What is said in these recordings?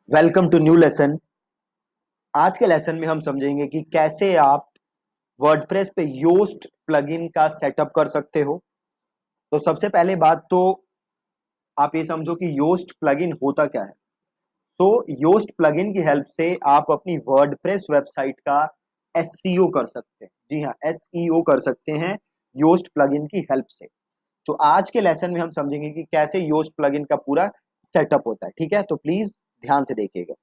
Welcome to new lesson. आज के lesson में हम समझेंगे कि कैसे आप वर्डप्रेस पे योस्ट प्लगइन का सेटअप कर सकते हो। तो सबसे पहले बात तो आप ये समझो कि योस्ट प्लगइन होता क्या है। तो योस्ट प्लगइन की हेल्प से आप अपनी वर्डप्रेस वेबसाइट का एसईओ कर सकते हैं। जी हाँ, एसईओ कर सकते हैं योस्ट प्लगइन की हेल्प से। तो आज के लेसन में हम समझेंगे कि कैसे योस्ट प्लगइन का पूरा सेटअप होता है। ठीक है, तो प्लीज ध्यान से देखिएगा।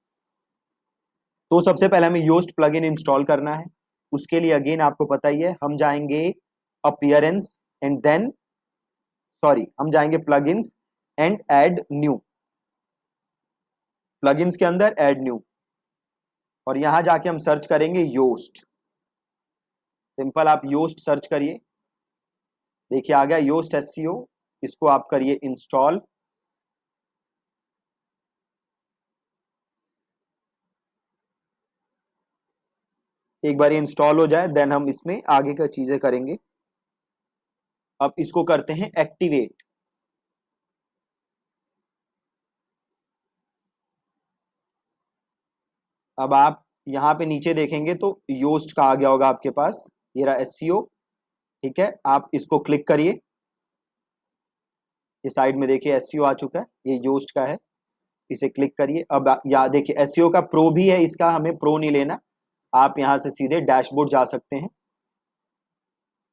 तो सबसे पहले हमें योस्ट प्लगइन इंस्टॉल करना है। उसके लिए अगेन आपको पता ही है, हम जाएंगे अपीयरेंस एंड देन हम जाएंगे plugins and add new. Plugins के अंदर ऐड न्यू और यहां जाके हम सर्च करेंगे योस्ट। सिंपल, आप योस्ट सर्च करिए। देखिए आ गया योस्ट एसईओ। इसको आप करिए इंस्टॉल। एक बार इंस्टॉल हो जाए देन हम इसमें आगे का चीजें करेंगे। अब इसको करते हैं एक्टिवेट। अब आप यहाँ पे नीचे देखेंगे तो योस्ट का आ गया होगा आपके पास। ये रहा एसईओ। ठीक है, आप इसको क्लिक करिए। ये साइड में देखिए एसईओ आ चुका है, ये योस्ट का है। इसे क्लिक करिए। अब या देखिए एसईओ का प्रो भी है, इसका हमें प्रो नहीं लेना। आप यहां से सीधे डैशबोर्ड जा सकते हैं।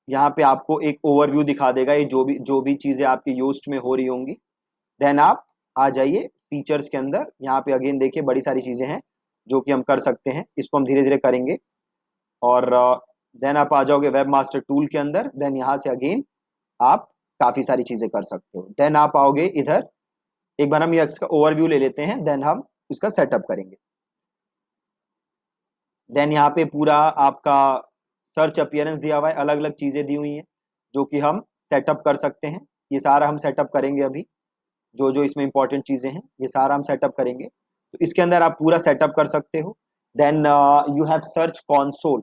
यहाँ पे आपको एक ओवरव्यू दिखा देगा, ये जो भी चीजें आपकी योस्ट में हो रही होंगी। देन आप आ जाइए फीचर्स के अंदर। यहाँ पे अगेन देखिए बड़ी सारी चीजें हैं जो कि हम कर सकते हैं। इसको हम धीरे धीरे करेंगे। और देन आप आ जाओगे वेब मास्टर टूल के अंदर। देन यहाँ से अगेन आप काफी सारी चीजें कर सकते हो। देन आप आओगे इधर। एक बार हम ये इसका ओवरव्यू ले लेते हैं, देन हम इसका सेटअप करेंगे। देन यहाँ पे पूरा आपका सर्च अपीयरेंस दिया हुआ है, अलग अलग चीजें दी हुई हैं जो कि हम सेटअप कर सकते हैं। ये सारा हम सेटअप करेंगे अभी। जो जो इसमें इंपॉर्टेंट चीजें हैं ये सारा हम सेटअप करेंगे। तो इसके अंदर आप पूरा सेटअप कर सकते हो। Then you have search console.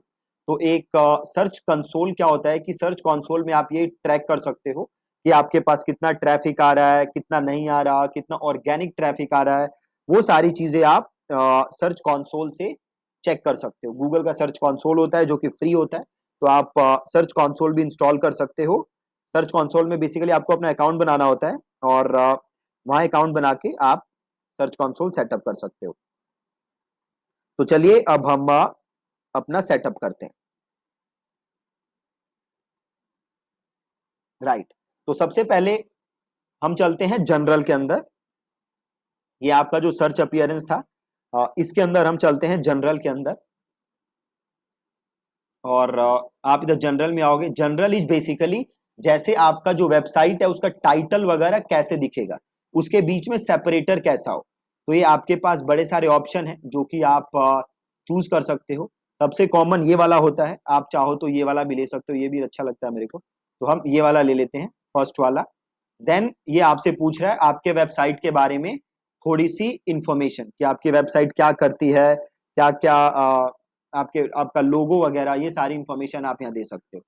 तो एक सर्च कंसोल क्या होता है कि सर्च कंसोल में आप ये ट्रैक कर सकते हो कि आपके पास कितना ट्रैफिक आ रहा है, कितना नहीं आ रहा, कितना ऑर्गेनिक ट्रैफिक आ रहा है। वो सारी चीजें आप सर्च कंसोल से चेक कर सकते हो। गूगल का सर्च कंसोल होता है जो कि फ्री होता है। तो आप सर्च कंसोल भी इंस्टॉल कर सकते हो। सर्च कंसोल में बेसिकली आपको अपना अकाउंट बनाना होता है और वहां अकाउंट बना के आप सर्च कंसोल सेटअप कर सकते हो। तो चलिए अब हम अपना सेटअप करते हैं। राइट। तो सबसे पहले हम चलते हैं जनरल के अंदर। ये आपका जो सर्च अपीयरेंस था, इसके अंदर हम चलते हैं जनरल के अंदर। और आप इधर जनरल में आओगे। जनरल इज बेसिकली जैसे आपका जो वेबसाइट है उसका टाइटल वगैरह कैसे दिखेगा, उसके बीच में सेपरेटर कैसा हो। तो ये आपके पास बड़े सारे ऑप्शन हैं जो कि आप चूज कर सकते हो। सबसे कॉमन ये वाला होता है, आप चाहो तो ये वाला भी ले सकते हो, ये भी अच्छा लगता है मेरे को। तो हम ये वाला ले लेते हैं, फर्स्ट वाला। देन ये आपसे पूछ रहा है आपके वेबसाइट के बारे में थोड़ी सी इंफॉर्मेशन कि आपकी वेबसाइट क्या करती है, क्या क्या आपके आपका लोगो वगैरह, ये सारी इंफॉर्मेशन आप यहाँ दे सकते हो।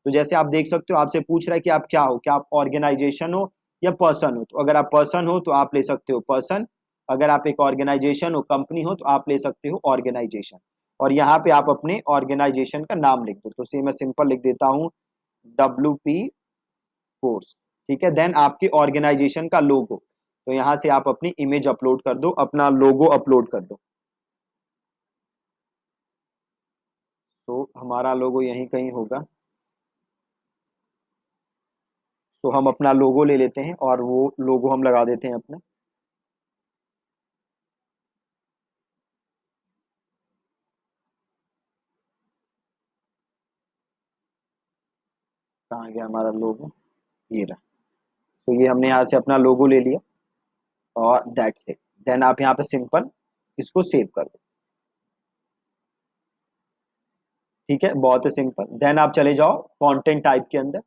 तो जैसे आप देख सकते हो आपसे पूछ रहा है कि आप क्या हो, क्या आप ऑर्गेनाइजेशन हो या पर्सन हो। तो अगर आप पर्सन हो तो आप ले सकते हो पर्सन। अगर आप एक ऑर्गेनाइजेशन हो, कंपनी हो, तो आप ले सकते हो ऑर्गेनाइजेशन। और यहाँ पे आप अपने ऑर्गेनाइजेशन का नाम लिख दो। तो से मैं सिंपल लिख देता हूँ WP कोर्स। ठीक है, देन आपके ऑर्गेनाइजेशन का लोगो। तो यहाँ से आप अपनी इमेज अपलोड कर दो, अपना लोगो अपलोड कर दो। तो हमारा लोगो यहीं कहीं होगा। तो हम अपना लोगो ले लेते हैं और वो लोगो हम लगा देते हैं अपना। कहाँ गया हमारा लोगो, ये रहा। तो ये हमने यहाँ से अपना लोगो ले लिया और दैट्स इट। देन आप यहाँ पे सिंपल इसको सेव कर दो। ठीक है, बहुत ही सिंपल। देन आप चले जाओ कंटेंट टाइप के अंदर।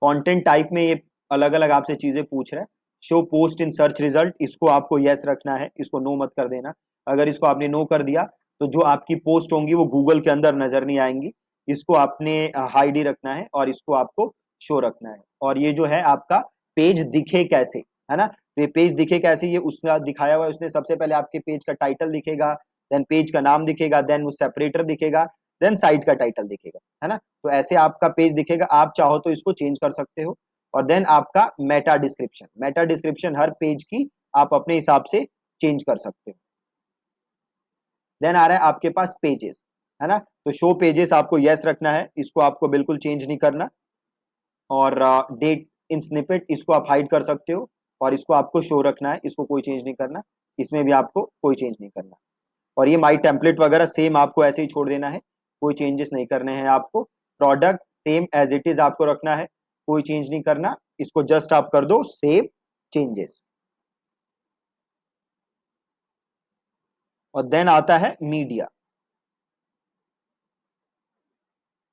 कंटेंट टाइप में ये अलग अलग आपसे चीजें पूछ रहा है। Show post in search result, इसको आपको यस रखना है, इसको नो मत कर देना। अगर इसको आपने नो कर दिया तो जो आपकी पोस्ट होंगी वो गूगल के अंदर नजर नहीं आएंगी। इसको आपने हाइड ही रखना है और इसको आपको शो रखना है। और ये जो है आपका पेज दिखे कैसे, है ना। तो ये पेज दिखे कैसे, ये उसने दिखाया हुआ है, उसने सबसे पहले आपके पेज का टाइटल दिखेगा, देन पेज का नाम दिखेगा, देन वो सेपरेटर दिखेगा, देन साइट का टाइटल दिखेगा, है ना। तो ऐसे आपका पेज दिखेगा, आप चाहो तो इसको चेंज कर सकते हो। और देन आपका मेटा डिस्क्रिप्शन हर पेज की आप अपने हिसाब से चेंज कर सकते हो। देन आ रहा है आपके पास पेजेस, है ना। तो शो पेजेस आपको यस रखना है, इसको आपको बिल्कुल चेंज नहीं करना। और डेट इन स्निपेट इसको आप हाइड कर सकते हो, और इसको आपको शो रखना है, इसको कोई चेंज नहीं करना, इसमें भी आपको कोई चेंज नहीं करना। और ये माई टेम्पलेट वगैरह सेम आपको ऐसे ही छोड़ देना है, कोई चेंजेस नहीं करने हैं आपको। Product same as it is आपको रखना है, कोई चेंज नहीं करना, इसको जस्ट आप कर दो सेव चेंजेस। और देन आता है मीडिया।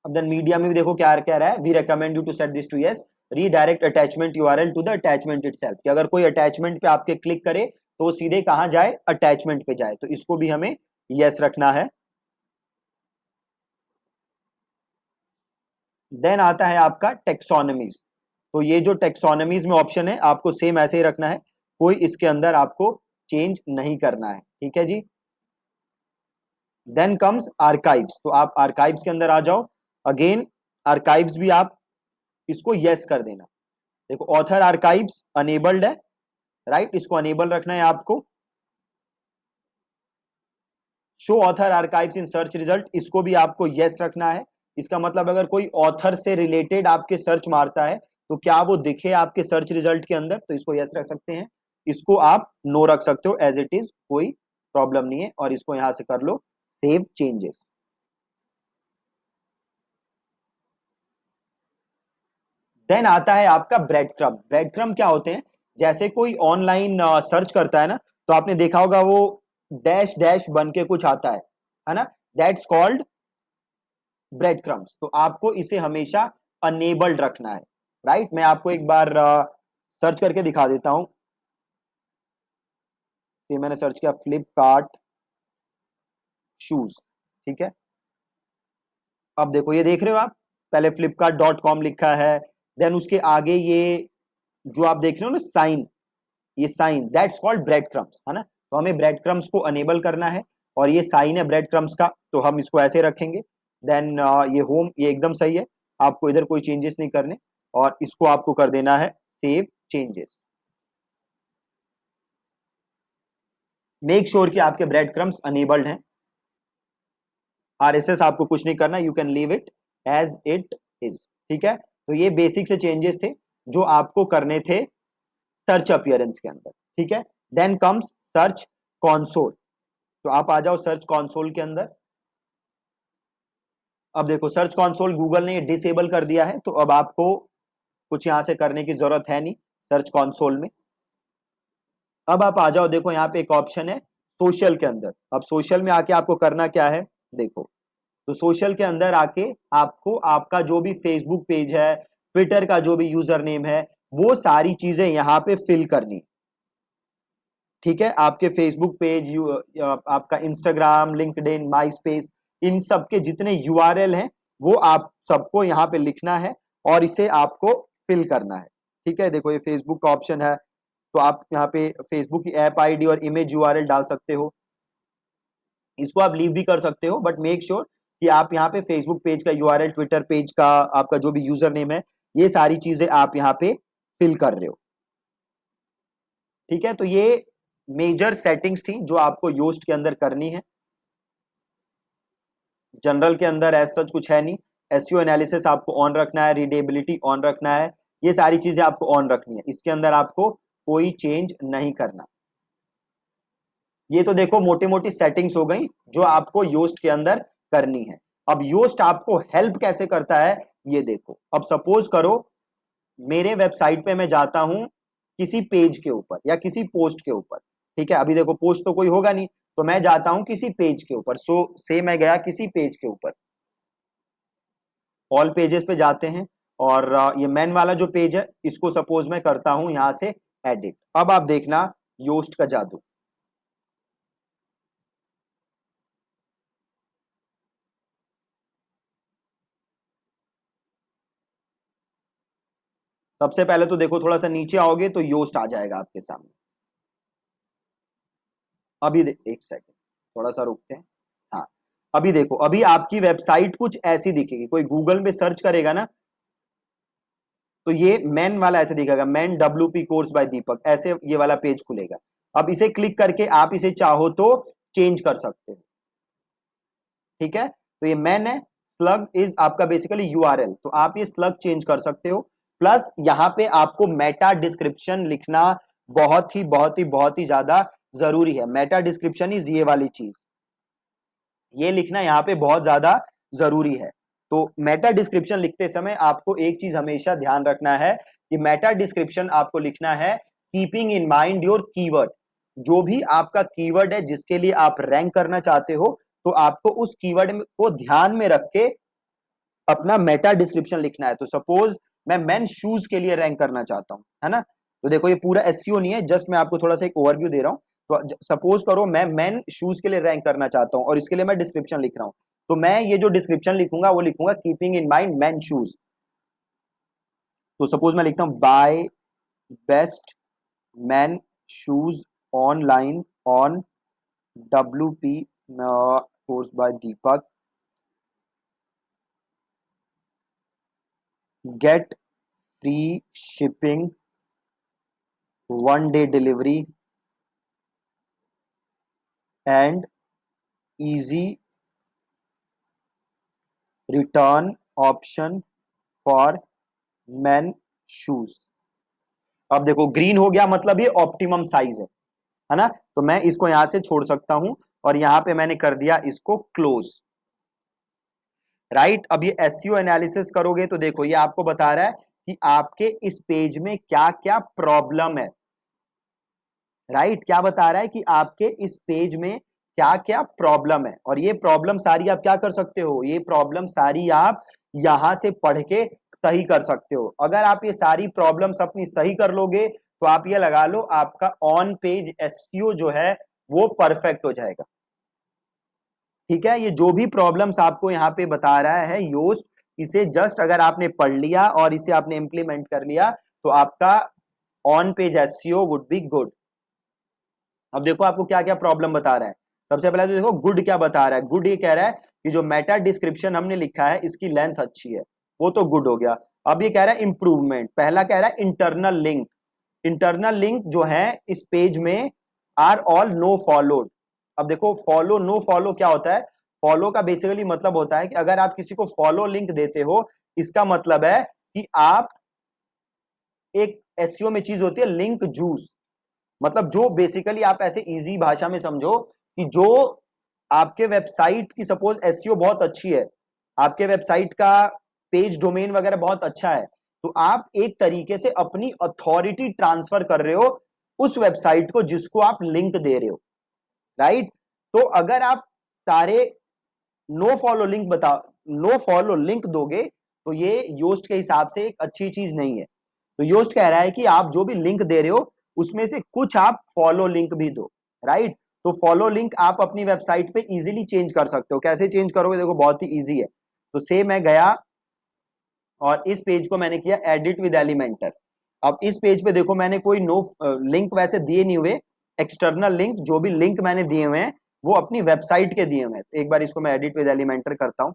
अब देन मीडिया में भी देखो क्या क्या रहा है, we recommend you to set this to yes, redirect attachment URL to the attachment itself, कि अगर कोई अटैचमेंट पे आपके क्लिक करे तो सीधे कहां जाए, अटैचमेंट पे जाए, तो इसको भी हमें यस रखना है। देन आता है आपका टेक्सोनमीज। तो ये जो टेक्सोनमीज में ऑप्शन है आपको सेम ऐसे ही रखना है, कोई इसके अंदर आपको चेंज नहीं करना है, ठीक है जी। देन कम्स आर्काइव्स, तो आप आर्काइव्स के अंदर आ जाओ। अगेन आर्काइव्स भी आप इसको यस कर देना। देखो ऑथर आर्काइव्स अनेबल्ड है, राइट, इसको अनेबल रखना है आपको। Show author archives in search result, इसको भी आपको यस रखना है। इसका मतलब अगर कोई ऑथर से रिलेटेड आपके सर्च मारता है तो क्या वो दिखे आपके सर्च रिजल्ट के अंदर, तो इसको यस रख सकते हैं। इसको आप नो रख सकते हो एज इट इज, कोई प्रॉब्लम नहीं है। और इसको यहां से कर लो सेव चेंजेस। देन आता है आपका ब्रेड क्रम। ब्रेड क्रम क्या होते हैं, जैसे कोई ऑनलाइन सर्च करता है ना, तो आपने देखा होगा वो डैश डैश बन के कुछ आता है ना, दैट्स कॉल्ड ब्रेड क्रम्स। तो आपको इसे हमेशा अनेबल्ड रखना है, राइट। मैं आपको एक बार सर्च करके दिखा देता हूं। ये मैंने सर्च किया फ्लिपकार्ट शूज, ठीक है। अब देखो ये देख रहे हो आप, पहले flipkart.com लिखा है, देन उसके आगे ये जो आप देख रहे हो ना साइन, ये sign that's called breadcrumbs, है ना। तो हमें ब्रेड क्रम्स को अनेबल करना है, और ये साइन है ब्रेड क्रम्स का, तो हम इसको ऐसे रखेंगे। देन ये होम, ये एकदम सही है, आपको इधर कोई चेंजेस नहीं करने, और इसको आपको कर देना है सेव चेंजेस। मेक श्योर कि आपके ब्रेड क्रम्स अनेबल्ड हैं। आरएसएस आपको कुछ नहीं करना, you can leave it as it is, ठीक है। तो ये बेसिक से चेंजेस थे जो आपको करने थे सर्च अपीयरेंस के अंदर, ठीक है। Then comes search console. तो आप आ जाओ सर्च कंसोल के अंदर। अब देखो सर्च कंसोल गूगल ने डिसेबल कर दिया है, तो अब आपको कुछ यहां से करने की जरूरत है नहीं सर्च कंसोल में। अब आप आ जाओ, देखो यहाँ पे एक ऑप्शन है सोशल के अंदर। अब सोशल में आके आपको करना क्या है, देखो तो सोशल के अंदर आके आपको आपका जो भी फेसबुक पेज है, ट्विटर का जो भी यूजर नेम है, वो सारी चीजें यहाँ पे फिल करनी, ठीक है। आपके फेसबुक पेज, आपका इंस्टाग्राम, लिंक्डइन, माई स्पेस, इन सब के जितने यूआरएल हैं वो आप सबको यहाँ पे लिखना है, और इसे आपको फिल करना है, ठीक है। देखो ये फेसबुक का ऑप्शन है, तो आप यहाँ पे फेसबुक की ऐप आईडी और इमेज यूआरएल डाल सकते हो। इसको आप लीव भी कर सकते हो, बट मेक श्योर कि आप यहाँ पे फेसबुक पेज का यूआरएल, ट्विटर पेज का आपका जो भी यूजर नेम है, ये सारी चीजें आप यहाँ पे फिल कर रहे हो, ठीक है। तो ये मेजर सेटिंग्स थी जो आपको योस्ट के अंदर करनी है। जनरल के अंदर एज सच कुछ है नहीं। एसईओ एनालिसिस आपको ऑन रखना है, रीडेबिलिटी ऑन रखना है, ये सारी चीजें आपको ऑन रखनी है, इसके अंदर आपको कोई चेंज नहीं करना। ये तो देखो मोटी मोटी सेटिंग्स हो गई जो आपको योस्ट के अंदर करनी है। अब योस्ट आपको हेल्प कैसे करता है ये देखो। अब सपोज करो मेरे वेबसाइट पे मैं जाता हूं किसी पेज के ऊपर या किसी पोस्ट के ऊपर, ठीक है। अभी देखो पोस्ट तो कोई होगा नहीं, तो मैं जाता हूं किसी पेज के ऊपर। सो से मैं गया किसी पेज के ऊपर, ऑल पेजेस पे जाते हैं, और ये मेन वाला जो पेज है इसको सपोज मैं करता हूं यहां से एडिट। अब आप देखना योस्ट का जादू। सबसे पहले तो देखो थोड़ा सा नीचे आओगे तो योस्ट आ जाएगा आपके सामने, एक सेकंड, थोड़ा सा रुकते हैं। हाँ, अभी देखो, अभी आपकी वेबसाइट कुछ ऐसी दिखेगी, कोई गूगल में सर्च करेगा ना, तो ये मैन वाला ऐसे दिखेगा, मैन WP कोर्स बाय दीपक, ऐसे ये वाला पेज खुलेगा। अब इसे क्लिक करके आप इसे चाहो तो चेंज कर सकते हो। ठीक है, तो ये मैन है, स्लग इज आपका बेसिकली URL, तो आप ये स्लग चेंज कर सकते हो। प्लस यहां पे आपको मेटा डिस्क्रिप्शन लिखना बहुत ही ज्यादा जरूरी है। मेटा डिस्क्रिप्शन इज ये वाली चीज, ये लिखना यहाँ पे बहुत ज्यादा जरूरी है। तो मेटा डिस्क्रिप्शन लिखते समय आपको एक चीज हमेशा ध्यान रखना है कि मेटा डिस्क्रिप्शन आपको लिखना है keeping in mind your keyword. जो भी आपका कीवर्ड है जिसके लिए आप रैंक करना चाहते हो, तो आपको उस कीवर्ड को ध्यान में रख के अपना मेटा डिस्क्रिप्शन लिखना है। तो सपोज मैं मेन शूज के लिए रैंक करना चाहता हूं, है ना, तो देखो ये पूरा एसईओ नहीं है, जस्ट मैं आपको थोड़ा सा एक ओवरव्यू दे रहा हूं। तो सपोज करो मैं मेन शूज के लिए रैंक करना चाहता हूं और इसके लिए मैं डिस्क्रिप्शन लिख रहा हूं, तो मैं ये जो डिस्क्रिप्शन लिखूंगा वो लिखूंगा keeping in mind men shoes. तो सपोज मैं लिखता हूं buy best men shoes online on WP course by Deepak, get free shipping, 1 day delivery and easy return option for men shoes. अब देखो ग्रीन हो गया, मतलब ये ऑप्टिमम साइज है ना, तो मैं इसको यहां से छोड़ सकता हूं और यहां पे मैंने कर दिया इसको क्लोज। राइट, अब ये एसईओ एनालिसिस करोगे तो देखो ये आपको बता रहा है कि आपके इस पेज में क्या क्या प्रॉब्लम है। राइट, क्या बता रहा है कि आपके इस पेज में क्या क्या प्रॉब्लम है, और ये प्रॉब्लम सारी आप क्या कर सकते हो, ये प्रॉब्लम सारी आप यहां से पढ़ के सही कर सकते हो। अगर आप ये सारी प्रॉब्लम्स अपनी सही कर लोगे तो आप ये लगा लो आपका ऑन पेज एसईओ जो है वो परफेक्ट हो जाएगा। ठीक है, ये जो भी प्रॉब्लम्स आपको यहाँ पे बता रहा है योस्ट, इसे जस्ट अगर आपने पढ़ लिया और इसे आपने इंप्लीमेंट कर लिया तो आपका on page SEO would be good. अब देखो आपको क्या क्या प्रॉब्लम बता रहा है। सबसे पहले तो देखो गुड क्या बता रहा है, गुड ये कह रहा है कि जो मेटा डिस्क्रिप्शन हमने लिखा है इसकी लेंथ अच्छी है, वो तो गुड हो गया। अब ये कह रहा है इंप्रूवमेंट, पहला कह रहा है इंटरनल लिंक, इंटरनल लिंक जो है इस पेज में आर ऑल नो फॉलोड। अब देखो फॉलो नो फॉलो क्या होता है, फॉलो का बेसिकली मतलब होता है कि अगर आप किसी को फॉलो लिंक देते हो, इसका मतलब है कि आप एक एसईओ में चीज होती है लिंक जूस, मतलब जो बेसिकली आप ऐसे इजी भाषा में समझो कि जो आपके वेबसाइट की सपोज एसईओ बहुत अच्छी है, आपके वेबसाइट का पेज डोमेन वगैरह बहुत अच्छा है, तो आप एक तरीके से अपनी अथॉरिटी ट्रांसफर कर रहे हो उस वेबसाइट को जिसको आप लिंक दे रहे हो। राइट, तो अगर आप सारे नो फॉलो लिंक दोगे तो ये योस्ट के हिसाब से एक अच्छी चीज नहीं है। तो योस्ट कह रहा है कि आप जो भी लिंक दे रहे हो उसमें से कुछ आप फॉलो लिंक भी दो। राइट, तो फॉलो लिंक आप अपनी वेबसाइट पे इजीली चेंज कर सकते हो। कैसे चेंज करोगे, देखो बहुत ही इजी है। तो से मैं गया और इस पेज को मैंने किया एडिट विद एलिमेंटर। अब इस पेज पे देखो मैंने कोई नो लिंक वैसे दिए नहीं हुए, एक्सटर्नल लिंक जो भी लिंक मैंने दिए हुए हैं वो अपनी वेबसाइट के दिए हुए हैं। एक बार इसको मैं एडिट विद एलिमेंटर करता हूं।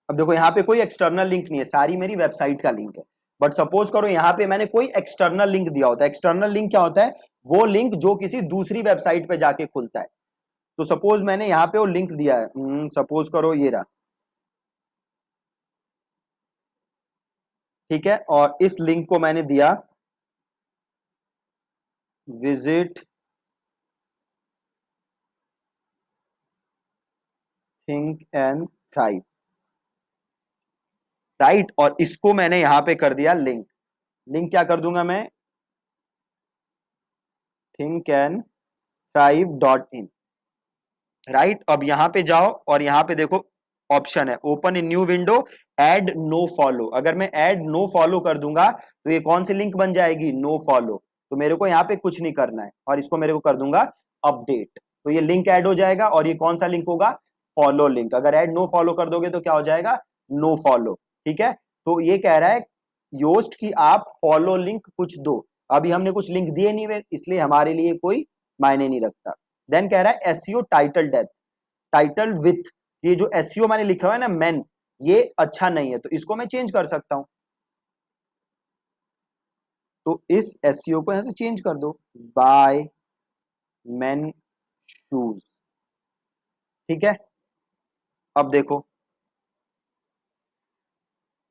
अब देखो यहाँ पे कोई एक्सटर्नल लिंक नहीं है, सारी मेरी वेबसाइट का लिंक है। बट सपोज करो यहाँ पे मैंने कोई एक्सटर्नल लिंक दिया होता है। एक्सटर्नल लिंक क्या होता है, वो लिंक जो किसी दूसरी वेबसाइट पे जाके खुलता है। तो सपोज मैंने यहाँ पे वो लिंक दिया है, सपोज करो ये रहा। ठीक है, और इस लिंक को मैंने दिया visit think and thrive. Right, और इसको मैंने यहां पे कर दिया लिंक। लिंक क्या कर दूंगा मैं, think and thrive .in। Right, अब यहां पे जाओ और यहां पे देखो ऑप्शन है open in new window add no follow. अगर मैं एड नो फॉलो कर दूंगा तो ये कौन सी लिंक बन जाएगी, नो फॉलो। तो मेरे को यहाँ पे कुछ नहीं करना है और इसको मेरे को कर दूंगा अपडेट। तो ये लिंक ऐड हो जाएगा, और ये कौन सा लिंक होगा, फॉलो लिंक। अगर ऐड नो फॉलो कर दोगे तो क्या हो जाएगा, नो फॉलो। ठीक है, तो ये कह रहा है योस्ट की आप फॉलो लिंक कुछ दो। अभी हमने कुछ लिंक दिए नहीं हुए, इसलिए हमारे लिए कोई मायने नहीं रखता। देन कह रहा है SEO title depth, title with, ये जो एसईओ मैंने लिखा हुआ है ना मेन, ये अच्छा नहीं है, तो इसको मैं चेंज कर सकता हूं। तो इस एसईओ को यहां से चेंज कर दो, बाय मेन शूज। ठीक है, अब देखो,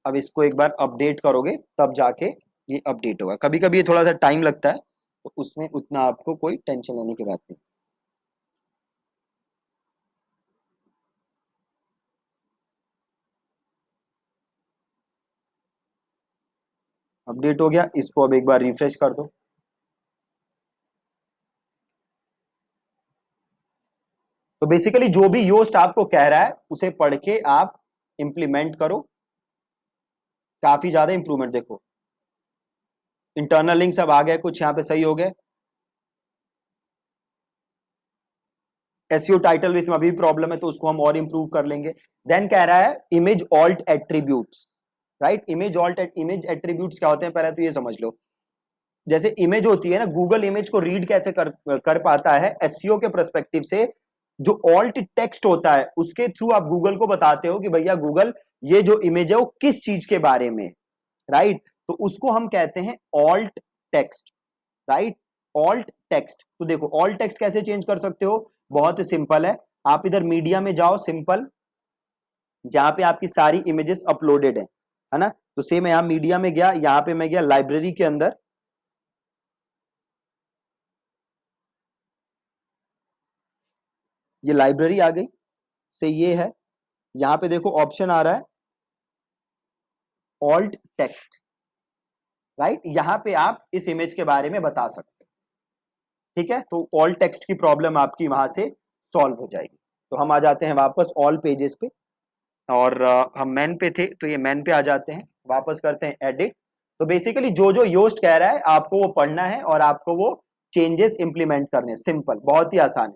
अब इसको एक बार अपडेट करोगे तब जाके ये अपडेट होगा। कभी कभी ये थोड़ा सा टाइम लगता है, तो उसमें उतना आपको कोई टेंशन लेने की बात नहीं। अपडेट हो गया, इसको अब एक बार रिफ्रेश कर दो। तो बेसिकली जो भी योस्ट आपको कह रहा है उसे पढ़ के आप इंप्लीमेंट करो, काफी ज्यादा इंप्रूवमेंट देखो। इंटरनल लिंक सब आ गए, कुछ यहाँ पे सही हो गए। एसईओ टाइटल विथ में अभी प्रॉब्लम है, तो उसको हम और इंप्रूव कर लेंगे। देन कह रहा है image alt attributes, right. Image attributes क्या होते हैं, पहले तो ये समझ लो। जैसे इमेज होती है ना, गूगल इमेज को रीड कैसे कर पाता है एसईओ के पर्सपेक्टिव से, जो ऑल्ट टेक्स्ट होता है उसके थ्रू आप गूगल को बताते हो कि भैया गूगल ये जो इमेज है वो किस चीज के बारे में, राइट। तो उसको हम कहते हैं alt text, right. Alt text, तो देखो ऑल्ट टेक्स्ट कैसे चेंज कर सकते हो, बहुत ही सिंपल है। आप इधर मीडिया में जाओ, सिंपल, जहां पे आपकी सारी इमेजेस अपलोडेड है ना। तो सेम यहां मीडिया में गया, यहां पे मैं गया लाइब्रेरी के अंदर, ये लाइब्रेरी आ गई, से ये है, यहां पे देखो ऑप्शन आ रहा है ऑल्ट टेक्स्ट, राइट। यहां पे आप इस इमेज के बारे में बता सकते हो। ठीक है, तो ऑल टेक्स्ट की प्रॉब्लम आपकी वहां से सॉल्व हो जाएगी। तो हम आ जाते हैं वापस ऑल पेजेस पे, और हम मेन पे थे, तो ये मेन पे आ जाते हैं, वापस करते हैं एडिट। तो बेसिकली जो जो योस्ट कह रहा है आपको वो पढ़ना है और आपको वो चेंजेस इंप्लीमेंट करने हैं, सिंपल, बहुत ही आसान है।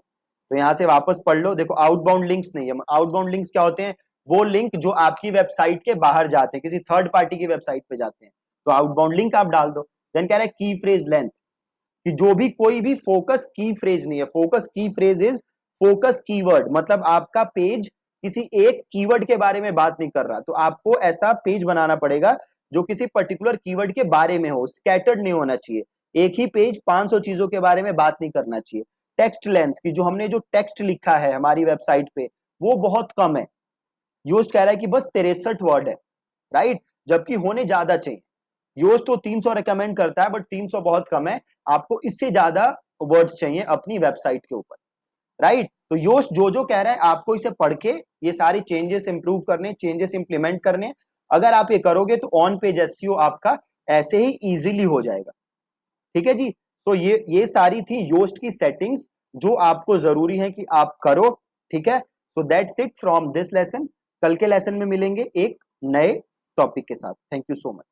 तो यहां से वापस पढ़ लो, देखो आउटबाउंड लिंक्स नहीं है। आउटबाउंड लिंक्स क्या होते हैं, वो लिंक जो आपकी वेबसाइट के बाहर जाते हैं, किसी थर्ड पार्टी की वेबसाइट पे जाते हैं, तो आउटबाउंड लिंक आप डाल दो। देन कह रहा है की फ्रेज लेंथ, कि जो भी कोई भी फोकस की फ्रेज नहीं है, फोकस की फ्रेज इज फोकस कीवर्ड, मतलब आपका पेज किसी एक कीवर्ड के बारे में बात नहीं कर रहा, तो आपको ऐसा पेज बनाना पड़ेगा जो किसी पर्टिकुलर कीवर्ड के बारे में हो, स्कैटर्ड नहीं होना चाहिए। एक ही पेज 500 चीजों के बारे में बात नहीं करना चाहिए। टेक्स्ट लेंथ, की जो हमने जो टेक्स्ट लिखा है हमारी वेबसाइट पे वो बहुत कम है, योस्ट कह रहा है कि बस 63 वर्ड है, राइट, जबकि होने ज्यादा चाहिए। योस्ट तो 300 रिकमेंड करता है, बट 300 बहुत कम है, आपको इससे ज्यादा वर्ड्स चाहिए अपनी वेबसाइट के ऊपर, राइट। तो योस्ट जो जो कह रहा है आपको इसे पढ़ के ये सारे चेंजेस इंप्रूव करने, चेंजेस इंप्लीमेंट करने। अगर आप ये करोगे तो ऑन पेज एसईओ आपका ऐसे ही इजीली हो जाएगा। ठीक है जी, तो ये सारी थी योस्ट की सेटिंग्स जो आपको जरूरी है कि आप करो। ठीक है, so that's it from this lesson. कल के लेसन में मिलेंगे एक नए टॉपिक के साथ। Thank you so much.